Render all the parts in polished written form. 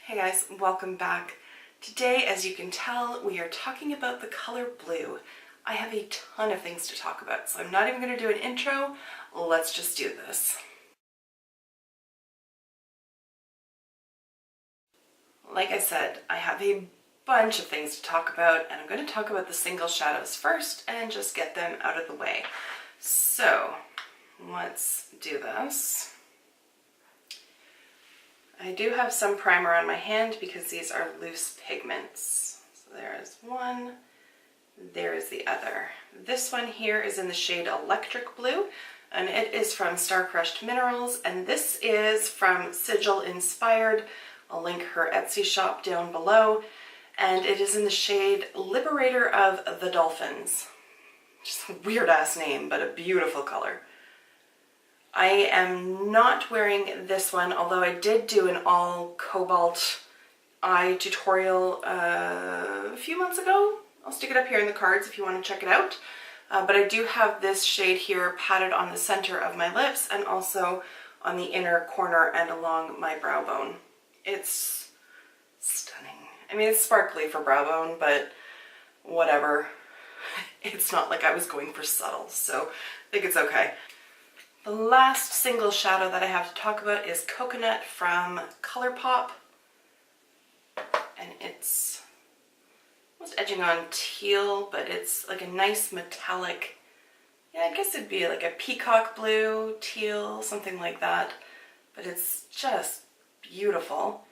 Hey guys, welcome back. Today, as you can tell, we are talking about the color blue. I have a ton of things to talk about, so I'm not even going to do an intro. Let's just do this. Like I said, I have a bunch of things to talk about, and I'm going to talk about the single shadows first and just get them out of the way. So, let's do this. I do have some primer on my hand because these are loose pigments. So there is one, there is the other. This one here is in the shade Electric Blue, and it is from Star Crushed Minerals, and this is from Sigil Inspired. I'll link her Etsy shop down below, and it is in the shade Liberator of the Dolphins. Just a weird ass name, but a beautiful color. I am not wearing this one, although I did do an all cobalt eye tutorial a few months ago. I'll stick it up here in the cards if you want to check it out. But I do have this shade here patted on the center of my lips and also on the inner corner and along my brow bone. It's stunning. I mean, it's sparkly for brow bone, but whatever. It's not like I was going for subtle, so I think it's okay. The last single shadow that I have to talk about is Coconut from Colourpop, and it's almost edging on teal, but it's like a nice metallic, yeah, I guess it'd be like a peacock blue, teal, something like that, but it's just beautiful.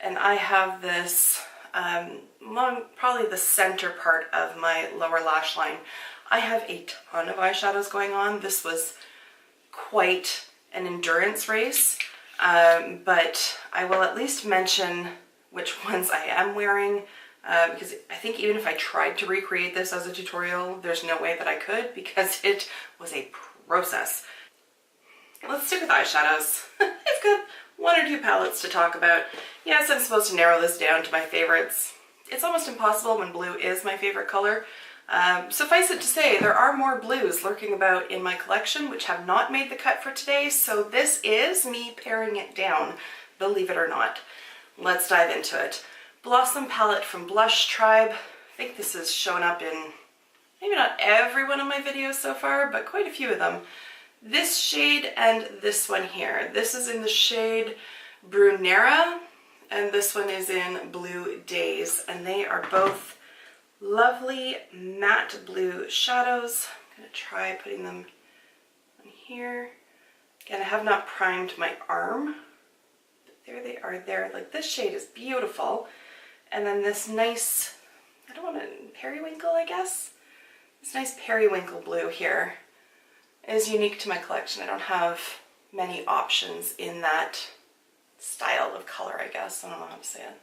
And I have this along probably the center part of my lower lash line. I have a ton of eyeshadows going on. This was quite an endurance race, but I will at least mention which ones I am wearing, because I think even if I tried to recreate this as a tutorial, there's no way that I could because it was a process. Let's stick with eyeshadows. I've got one or two palettes to talk about. Yes, I'm supposed to narrow this down to my favorites. It's almost impossible when blue is my favorite color. Suffice it to say, there are more blues lurking about in my collection which have not made the cut for today, so this is me paring it down, believe it or not. Let's dive into it. Blossom palette from Blush Tribe. I think this has shown up in maybe not every one of my videos so far, but quite a few of them. This shade and this one here. This is in the shade Brunnera, and this one is in Blue Daze, and they are both lovely matte blue shadows. I'm going to try putting them on here. Again, I have not primed my arm, but there they are there. Like, this shade is beautiful. And then this nice, I don't want to, periwinkle, I guess? This nice periwinkle blue here is unique to my collection. I don't have many options in that style of color, I guess. I don't know how to say it.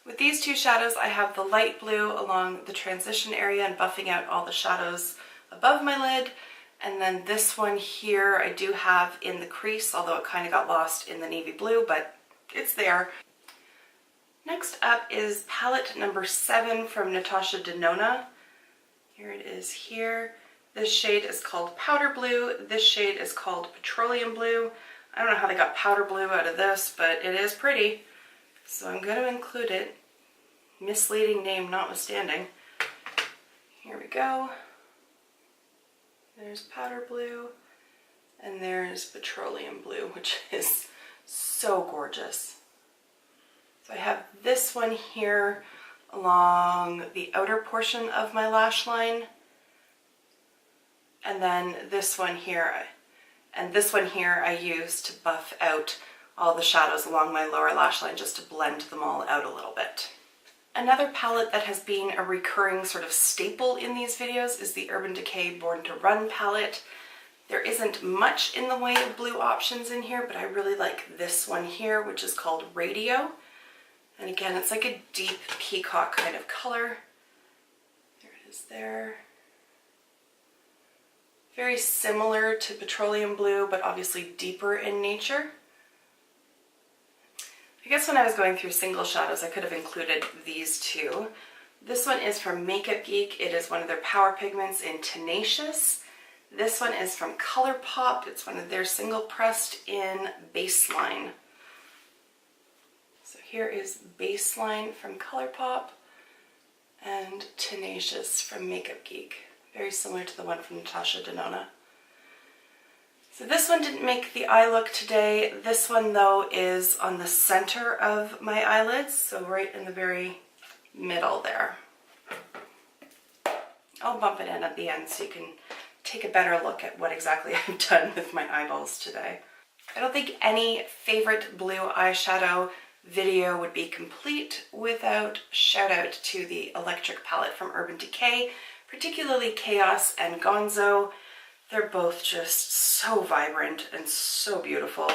With these two shadows, I have the light blue along the transition area and buffing out all the shadows above my lid. And then this one here I do have in the crease, although it kind of got lost in the navy blue, but it's there. Next up is palette number 7 from Natasha De Nonna. Here it is here. This shade is called Powder Blue. This shade is called Petroleum Blue. I don't know how they got powder blue out of this, but it is pretty. So I'm going to include it, misleading name notwithstanding. Here we go. There's powder blue, and there's petroleum blue, which is so gorgeous. So I have this one here along the outer portion of my lash line, and then this one here, and this one here I use to buff out all the shadows along my lower lash line just to blend them all out a little bit. Another palette that has been a recurring sort of staple in these videos is the Urban Decay Born to Run palette. There isn't much in the way of blue options in here, but I really like this one here, which is called Radio. And again, it's like a deep peacock kind of color. There it is there. Very similar to Petroleum Blue, but obviously deeper in nature. I guess when I was going through single shadows, I could have included these two. This one is from Makeup Geek. It is one of their power pigments in Tenacious. This one is from Colourpop. It's one of their single pressed in Bassline. So here is Bassline from Colourpop and Tenacious from Makeup Geek. Very similar to the one from Natasha De Nonna. So this one didn't make the eye look today. This one though is on the center of my eyelids, so right in the very middle there. I'll bump it in at the end so you can take a better look at what exactly I've done with my eyeballs today. I don't think any favorite blue eyeshadow video would be complete without shout out to the electric palette from Urban Decay, particularly Chaos and Gonzo. They're both just so vibrant and so beautiful.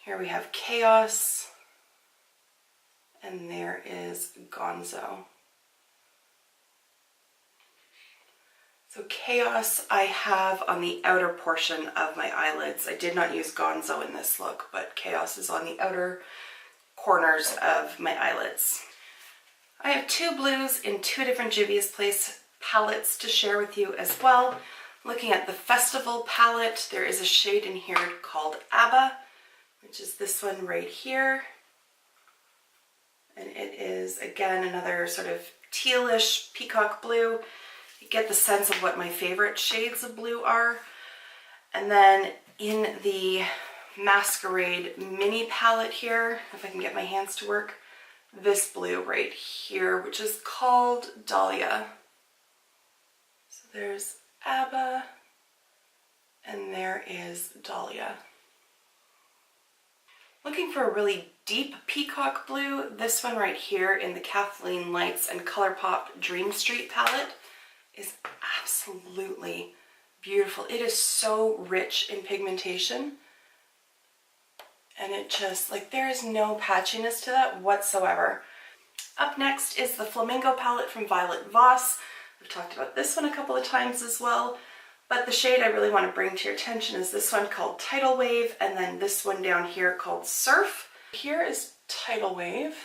Here we have Chaos, and there is Gonzo. So Chaos I have on the outer portion of my eyelids. I did not use Gonzo in this look, but Chaos is on the outer corners of my eyelids. I have two blues in two different Juvia's Place palettes to share with you as well. Looking at the Festival palette, there is a shade in here called ABBA, which is this one right here. And it is, again, another sort of tealish peacock blue. You get the sense of what my favorite shades of blue are. And then in the Masquerade mini palette here, if I can get my hands to work, this blue right here, which is called Dahlia. So there's ABBA, and there is Dahlia. Looking for a really deep peacock blue, this one right here in the Kathleen Lights and Colourpop Dream Street palette is absolutely beautiful. It is so rich in pigmentation, and it just, like, there is no patchiness to that whatsoever. Up next is the Flamingo palette from Violet Voss. I've talked about this one a couple of times as well, but the shade I really want to bring to your attention is this one called Tidal Wave, and then this one down here called Surf. Here is Tidal Wave,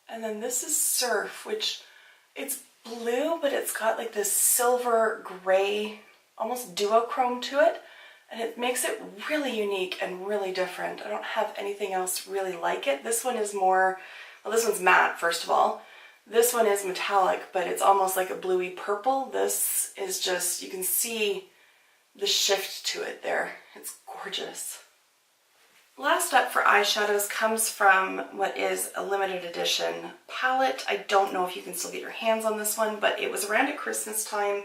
and then this is Surf, which it's blue, but it's got like this silver gray, almost duochrome to it, and it makes it really unique and really different. I don't have anything else really like it. This one is more, well, this one's matte, first of all. This one is metallic, but it's almost like a bluey purple. This is just, you can see the shift to it there. It's gorgeous. Last up for eyeshadows comes from what is a limited edition palette. I don't know if you can still get your hands on this one, but it was around at Christmas time.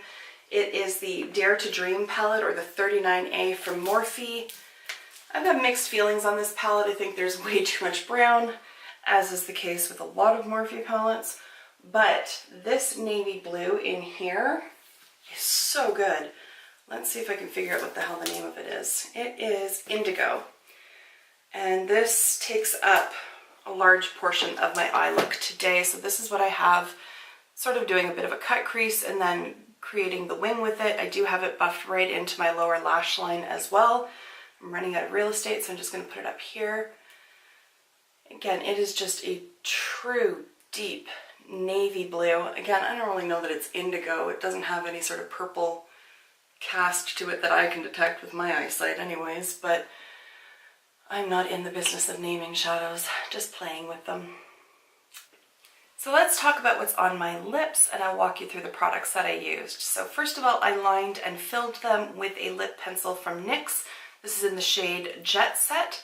It is the Dare to Dream palette, or the 39A from Morphe. I've got mixed feelings on this palette. I think there's way too much brown, as is the case with a lot of Morphe palettes. But this navy blue in here is so good. Let's see if I can figure out what the hell the name of it is. It is Indigo. And this takes up a large portion of my eye look today. So this is what I have, sort of doing a bit of a cut crease and then creating the wing with it. I do have it buffed right into my lower lash line as well. I'm running out of real estate, so I'm just going to put it up here. Again, it is just a true deep navy blue. Again, I don't really know that it's indigo. It doesn't have any sort of purple cast to it that I can detect with my eyesight anyways, but I'm not in the business of naming shadows, just playing with them. So let's talk about what's on my lips, and I'll walk you through the products that I used. So first of all, I lined and filled them with a lip pencil from NYX. This is in the shade Jet Set,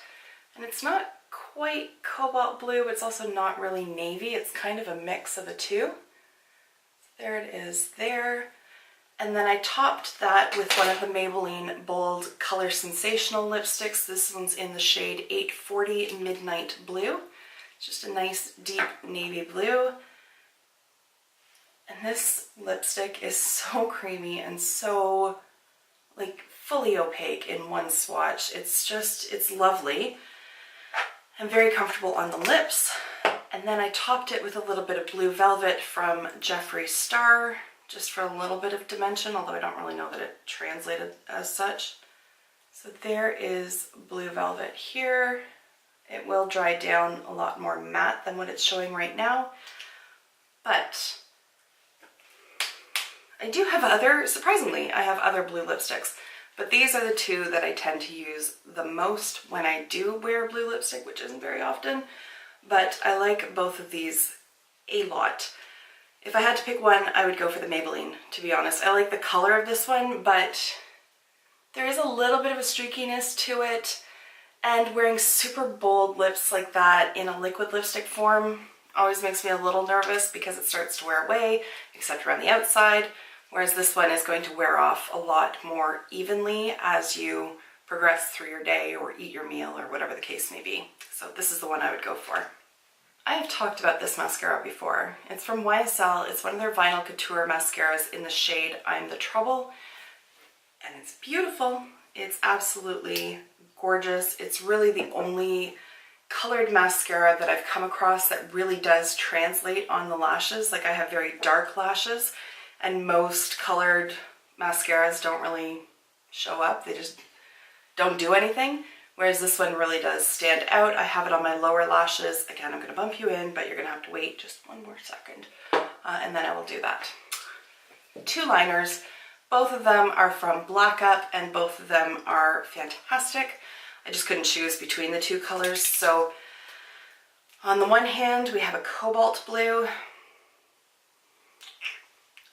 and it's not quite cobalt blue, but it's also not really navy. It's kind of a mix of the two. There it is there. And then I topped that with one of the Maybelline Bold Color Sensational lipsticks. This one's in the shade 840 Midnight Blue. It's just a nice deep navy blue. And this lipstick is so creamy and so like fully opaque in one swatch. It's lovely and very comfortable on the lips. And then I topped it with a little bit of Blue Velvet from Jeffree Star, just for a little bit of dimension, although I don't really know that it translated as such. So there is Blue Velvet here. It will dry down a lot more matte than what it's showing right now, but I do have surprisingly, I have other blue lipsticks. But these are the two that I tend to use the most when I do wear blue lipstick, which isn't very often. But I like both of these a lot. If I had to pick one, I would go for the Maybelline, to be honest. I like the color of this one, but there is a little bit of a streakiness to it. And wearing super bold lips like that in a liquid lipstick form always makes me a little nervous because it starts to wear away, except around the outside. Whereas this one is going to wear off a lot more evenly as you progress through your day or eat your meal or whatever the case may be. So this is the one I would go for. I have talked about this mascara before. It's from YSL. It's one of their Vinyl Couture mascaras in the shade I'm the Trouble. And it's beautiful. It's absolutely gorgeous. It's really the only colored mascara that I've come across that really does translate on the lashes. Like, I have very dark lashes and most colored mascaras don't really show up. They just don't do anything. Whereas this one really does stand out. I have it on my lower lashes. Again, I'm going to bump you in, but you're going to have to wait just one more second. And then I will do that. Two liners. Both of them are from Black Up and both of them are fantastic. I just couldn't choose between the two colors. So on the one hand, we have a cobalt blue.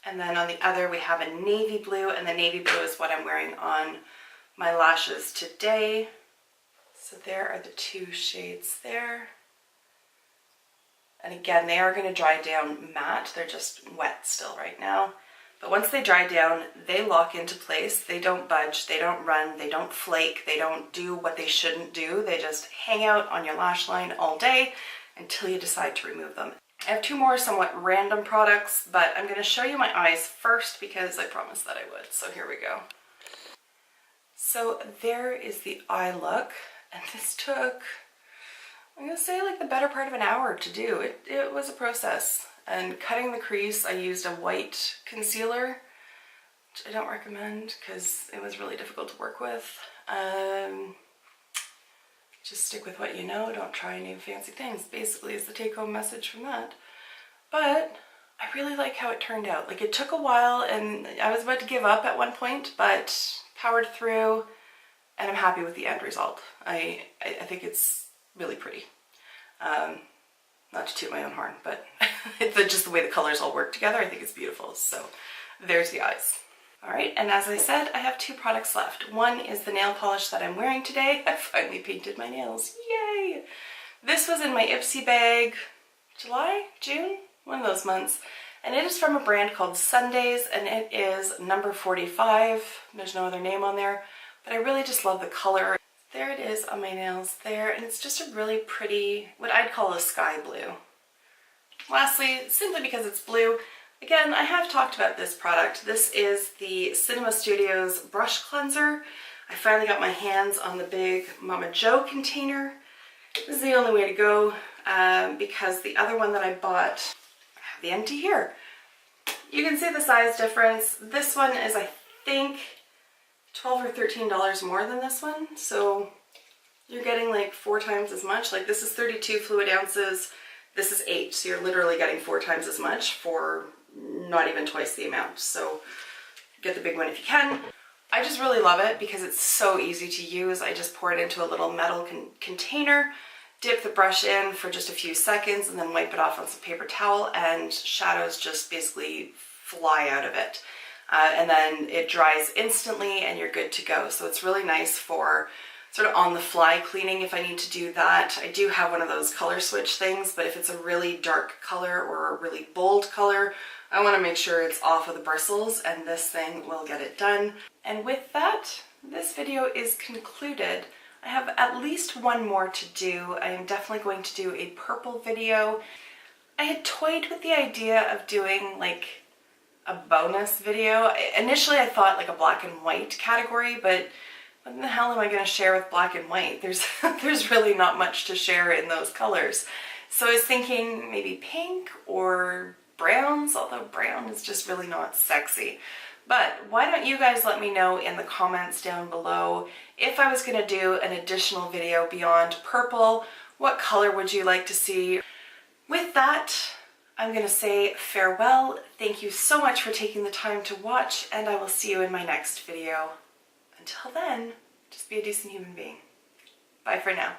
And then on the other, we have a navy blue. And the navy blue is what I'm wearing on my lashes today. So there are the two shades there. And again, they are going to dry down matte. They're just wet still right now. But once they dry down, they lock into place. They don't budge, they don't run, they don't flake, they don't do what they shouldn't do. They just hang out on your lash line all day until you decide to remove them. I have two more somewhat random products, but I'm going to show you my eyes first because I promised that I would. So here we go. So there is the eye look. And this took, I'm going to say, like the better part of an hour to do. It was a process. And cutting the crease, I used a white concealer, which I don't recommend because it was really difficult to work with. Just stick with what you know. Don't try new fancy things, basically, is the take-home message from that. But I really like how it turned out. Like, it took a while and I was about to give up at one point, but powered through. And I'm happy with the end result. I think it's really pretty. Not to toot my own horn, but just the way the colors all work together, I think it's beautiful. So there's the eyes. All right, and as I said, I have two products left. One is the nail polish that I'm wearing today. I finally painted my nails, yay! This was in my Ipsy bag, July, June, one of those months. And it is from a brand called Sundays, and it is number 45. There's no other name on there. But I really just love the color. There it is on my nails there, and it's just a really pretty, what I'd call a sky blue. Lastly, simply because it's blue, again, I have talked about this product. This is the Cinema Studios Brush Cleanser. I finally got my hands on the big Mama Jo container. This is the only way to go because the other one that I bought, I have the empty here. You can see the size difference. This one is, I think, $12 or $13 more than this one, so you're getting like 4 times as much. Like, this is 32 fluid ounces, this is 8, so you're literally getting 4 times as much for not even twice the amount. So get the big one if you can. I just really love it because it's so easy to use. I just pour it into a little metal container, dip the brush in for just a few seconds, and then wipe it off on some paper towel, and shadows just basically fly out of it. And then it dries instantly and you're good to go. So it's really nice for sort of on the fly cleaning if I need to do that. I do have one of those color switch things, but if it's a really dark color or a really bold color, I want to make sure it's off of the bristles, and this thing will get it done. And with that, this video is concluded. I have at least one more to do. I am definitely going to do a purple video. I had toyed with the idea of doing like a bonus video. Initially I thought like a black and white category, but what the hell am I going to share with black and white? There's really not much to share in those colors. So I was thinking maybe pink or browns, although brown is just really not sexy. But why don't you guys let me know in the comments down below if I was going to do an additional video beyond purple, what color would you like to see? With that, I'm going to say farewell. Thank you so much for taking the time to watch, and I will see you in my next video. Until then, just be a decent human being. Bye for now.